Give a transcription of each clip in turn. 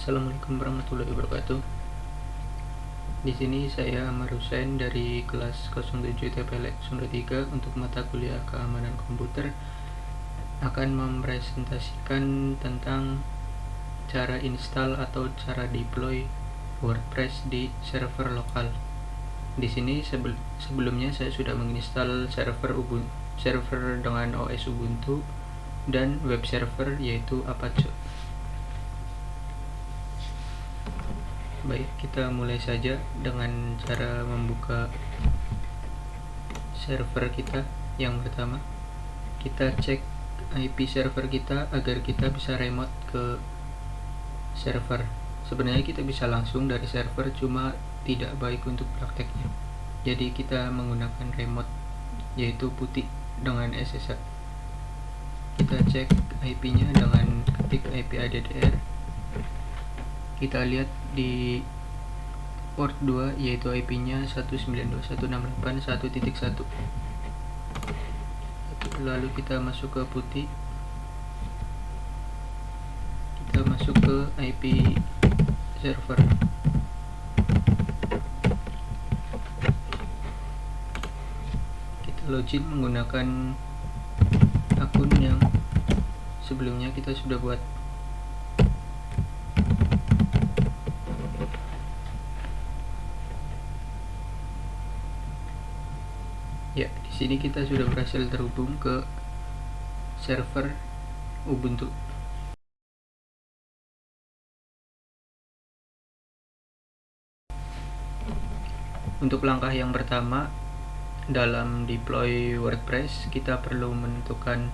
Assalamualaikum warahmatullahi wabarakatuh. Di sini saya Ahmad Hussein dari kelas 07 TPLX 03 untuk mata kuliah keamanan komputer akan mempresentasikan tentang cara install atau cara deploy WordPress di server lokal. Di sini sebelumnya saya sudah menginstal server dengan OS Ubuntu dan web server yaitu Apache. Baik, kita mulai saja dengan cara membuka server kita. Yang pertama, kita cek IP server kita agar kita bisa remote ke server. Sebenarnya kita bisa langsung dari server, cuma tidak baik untuk prakteknya. Jadi kita menggunakan remote, yaitu putih dengan SSH. Kita cek IP-nya dengan ketik IP addr. Kita lihat di port 2 yaitu IP-nya 192.168.1.1. Lalu kita masuk ke putih. Kita masuk ke IP server. Kita login menggunakan akun yang sebelumnya kita sudah buat. Ya, di sini kita sudah berhasil terhubung ke server Ubuntu. Untuk langkah yang pertama dalam deploy WordPress, kita perlu menentukan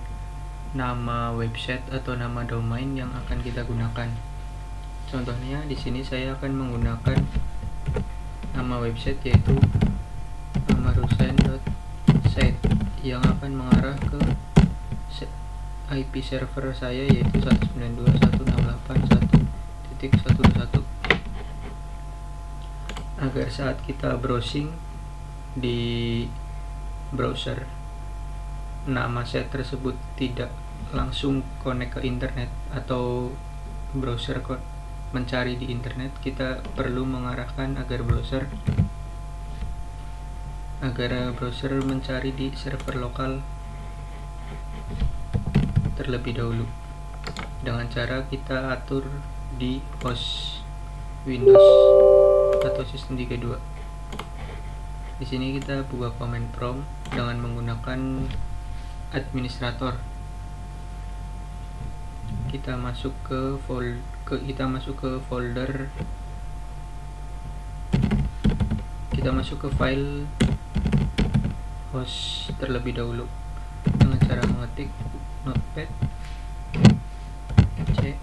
nama website atau nama domain yang akan kita gunakan. Contohnya di sini saya akan menggunakan nama website yaitu ahmadhussein.site yang akan mengarah ke IP server saya yaitu 192.168.1.1. agar saat kita browsing di browser nama set tersebut tidak langsung connect ke internet atau browser mencari di internet, kita perlu mengarahkan agar browser mencari di server lokal terlebih dahulu dengan cara kita atur di host Windows atau sistem 32. Di sini kita buka command prompt dengan menggunakan administrator. Kita masuk ke file host terlebih dahulu dengan cara mengetik notepad C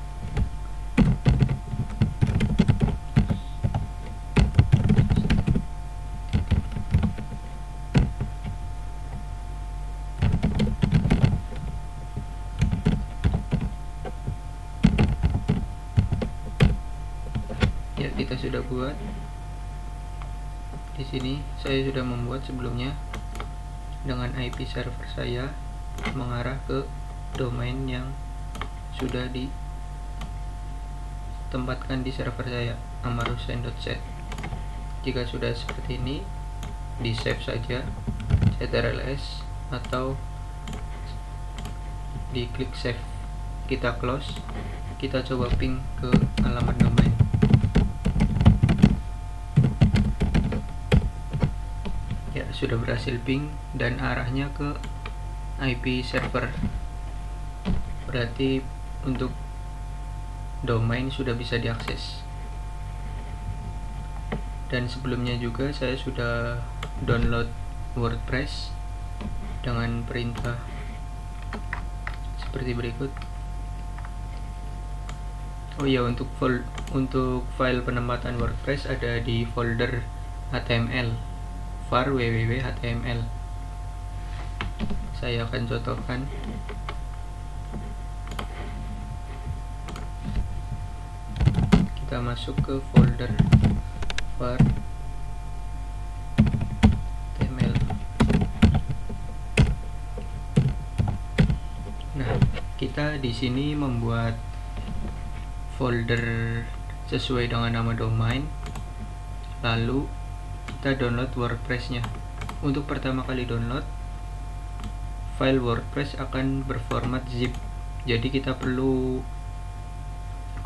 ya, kita sudah buat. Di sini saya sudah membuat sebelumnya dengan IP server saya mengarah ke domain yang sudah ditempatkan di server saya, ahmadhussein.site. Jika sudah seperti ini, di save saja ctrls atau di klik save. Kita close, kita coba ping ke alamat domain. Ya, sudah berhasil ping dan arahnya ke IP server. Berarti untuk domain sudah bisa diakses. Dan sebelumnya juga saya sudah download WordPress dengan perintah seperti berikut. Oh ya, untuk file penempatan WordPress ada di folder HTML, var www.html. Saya akan contohkan. Kita masuk ke folder var html. Nah, kita di sini membuat folder sesuai dengan nama domain, lalu kita download WordPress-nya. Untuk pertama kali download, file WordPress akan berformat zip, jadi kita perlu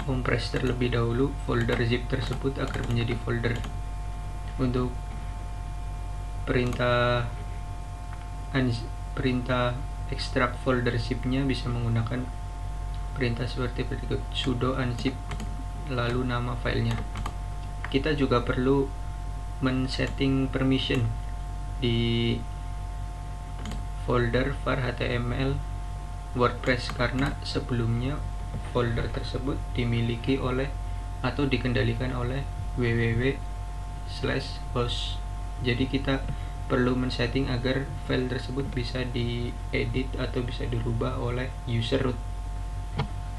kompres terlebih dahulu folder zip tersebut agar menjadi folder. Untuk perintah ekstrak folder zip-nya bisa menggunakan perintah seperti berikut: sudo unzip lalu nama filenya. Kita juga perlu men-setting permission di folder var html WordPress karena sebelumnya folder tersebut dimiliki oleh atau dikendalikan oleh www/host. Jadi kita perlu men-setting agar file tersebut bisa diedit atau bisa dirubah oleh user root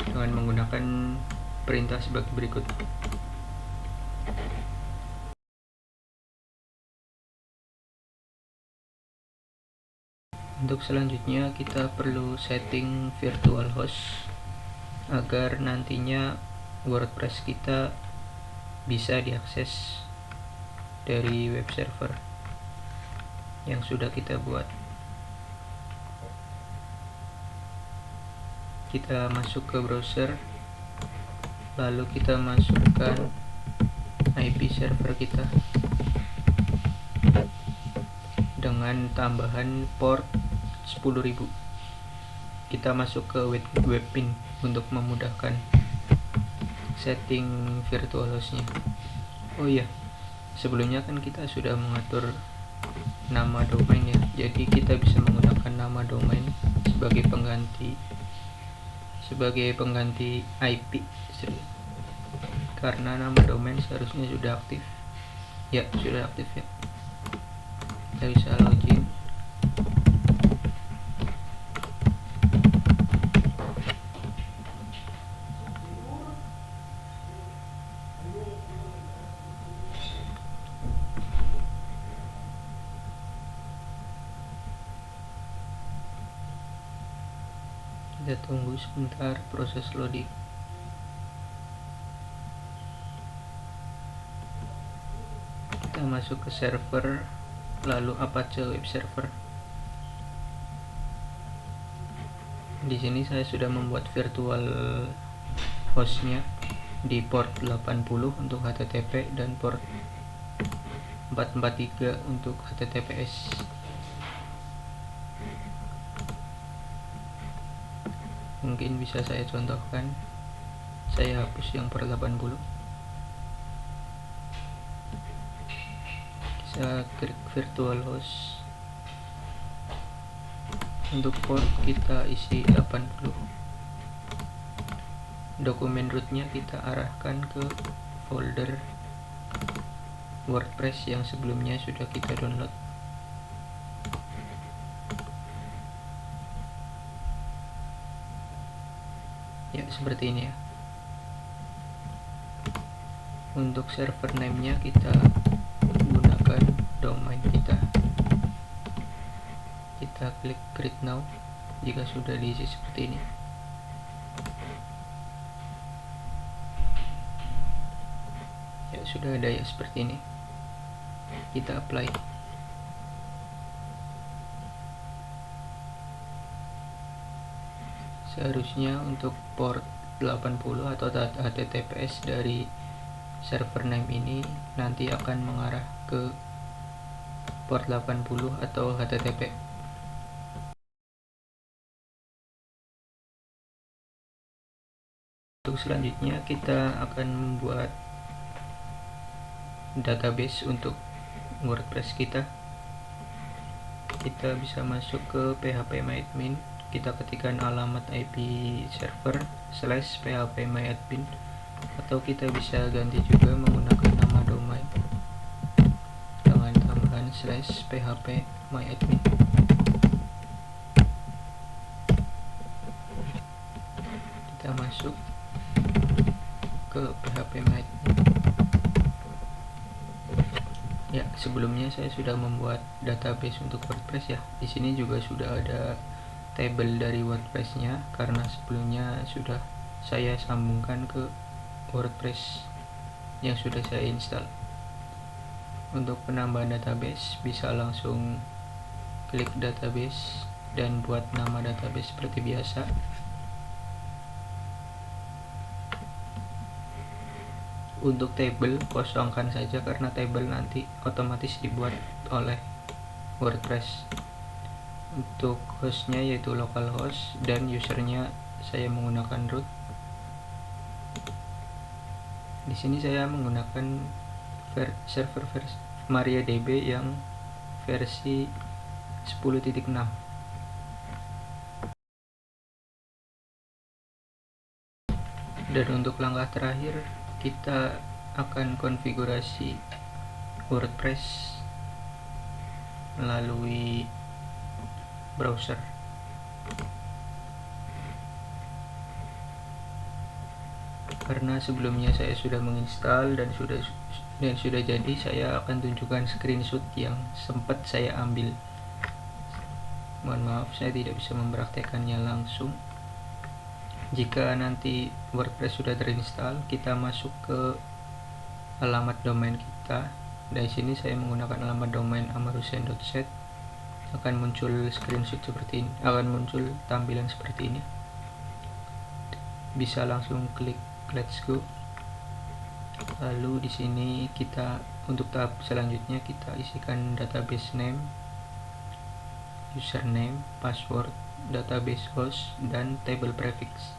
dengan menggunakan perintah sebagai berikut. Untuk selanjutnya kita perlu setting virtual host agar nantinya WordPress kita bisa diakses dari web server yang sudah kita buat. Kita masuk ke browser, lalu kita masukkan IP server kita dengan tambahan port 10.000. Kita masuk ke webpin untuk memudahkan setting virtual hostnya. Oh iya, sebelumnya kan kita sudah mengatur nama domain ya, jadi kita bisa menggunakan nama domain sebagai pengganti IP karena nama domain seharusnya sudah aktif ya. Kita bisa login. Kita tunggu sebentar proses loading. Kita masuk ke server, lalu Apache web server. Di sini saya sudah membuat virtual hostnya di port 80 untuk HTTP dan port 443 untuk HTTPS. Mungkin bisa saya contohkan. Saya hapus yang per 80. Kita klik virtual host. Untuk port kita isi 80. Dokumen rootnya kita arahkan ke folder WordPress yang sebelumnya sudah kita download. Ya, seperti ini ya. Untuk server name-nya kita gunakan domain kita. Kita klik create now jika sudah diisi seperti ini. Ya, sudah ada ya seperti ini. Kita apply. Seharusnya untuk port 80 atau HTTPS dari server name ini nanti akan mengarah ke port 80 atau HTTP. Untuk selanjutnya kita akan membuat database untuk WordPress kita. Kita bisa masuk ke phpMyAdmin. Kita ketikkan alamat IP server /phpMyAdmin, atau kita bisa ganti juga menggunakan nama domain dengan tambahan /phpMyAdmin. Kita masuk ke phpMyAdmin. Ya, sebelumnya saya sudah membuat database untuk WordPress ya. Di sini juga sudah ada table dari WordPress-nya karena sebelumnya sudah saya sambungkan ke WordPress yang sudah saya install. Untuk penambahan database bisa langsung klik database dan buat nama database seperti biasa. Untuk table kosongkan saja karena table nanti otomatis dibuat oleh WordPress. Untuk hostnya yaitu localhost dan usernya saya menggunakan root. Di sini saya menggunakan server versi MariaDB yang versi 10.6. Dan untuk langkah terakhir kita akan konfigurasi WordPress melalui browser. Karena sebelumnya saya sudah menginstal dan sudah jadi, saya akan tunjukkan screenshot yang sempat saya ambil. Mohon maaf saya tidak bisa mempraktekannya langsung. Jika nanti WordPress sudah terinstall, kita masuk ke alamat domain kita. Dari sini saya menggunakan alamat domain amarusen.set. Akan muncul screenshot seperti ini, akan muncul tampilan seperti ini. Bisa langsung klik let's go. Lalu di sini kita untuk tahap selanjutnya kita isikan database name, username, password, database host, dan table prefix.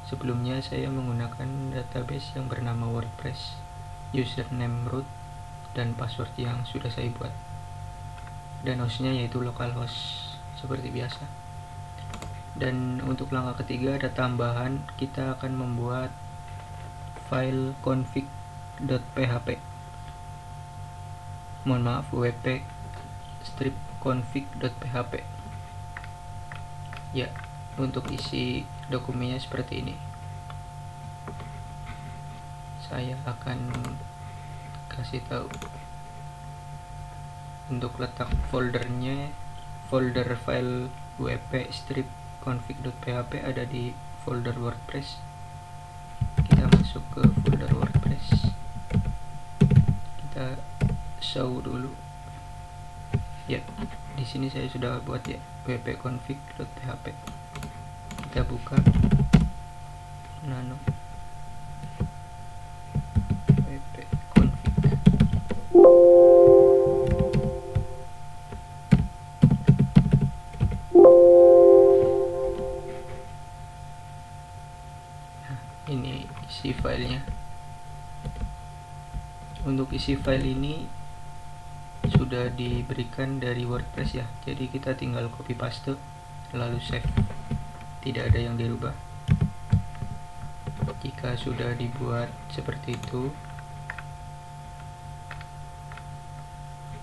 Sebelumnya saya menggunakan database yang bernama WordPress, username root, dan password yang sudah saya buat. Dan hostnya yaitu localhost seperti biasa. Dan untuk langkah ketiga ada tambahan, kita akan membuat file config.php. Mohon maaf, wp strip config.php. Ya, untuk isi dokumennya seperti ini. Saya akan kasih tahu untuk letak foldernya. Folder file wp strip config.php ada di folder WordPress. Kita masuk ke folder WordPress, kita show dulu. Ya, di sini saya sudah buat ya wp config.php. Kita buka nano wp config. Ini isi filenya. Untuk isi file ini sudah diberikan dari WordPress ya, jadi kita tinggal copy paste lalu save, tidak ada yang dirubah. Jika sudah dibuat seperti itu,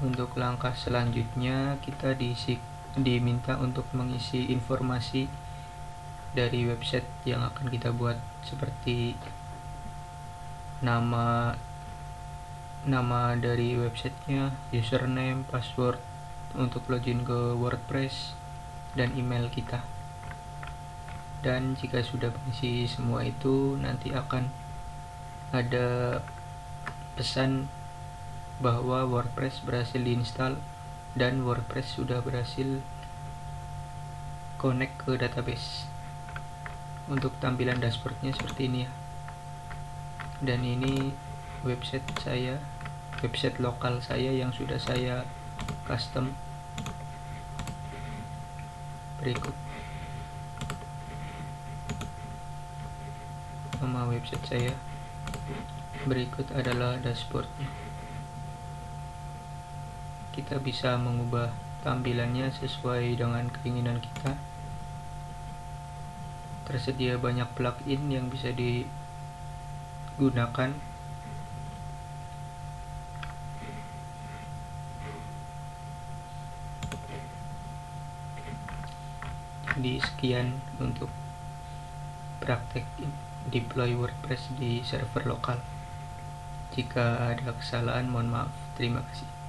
untuk langkah selanjutnya kita diminta untuk mengisi informasi dari website yang akan kita buat, seperti nama dari websitenya, username, password untuk login ke WordPress, dan email kita. Dan jika sudah mengisi semua itu, nanti akan ada pesan bahwa WordPress berhasil diinstal dan WordPress sudah berhasil connect ke database. Untuk tampilan dashboardnya seperti ini ya. Dan ini website saya, website lokal saya yang sudah saya custom. Berikut nama website saya. Berikut adalah dashboardnya. Kita bisa mengubah tampilannya sesuai dengan keinginan kita. Tersedia banyak plugin yang bisa digunakan. Jadi sekian untuk praktek deploy WordPress di server lokal. Jika ada kesalahan mohon maaf. Terima kasih.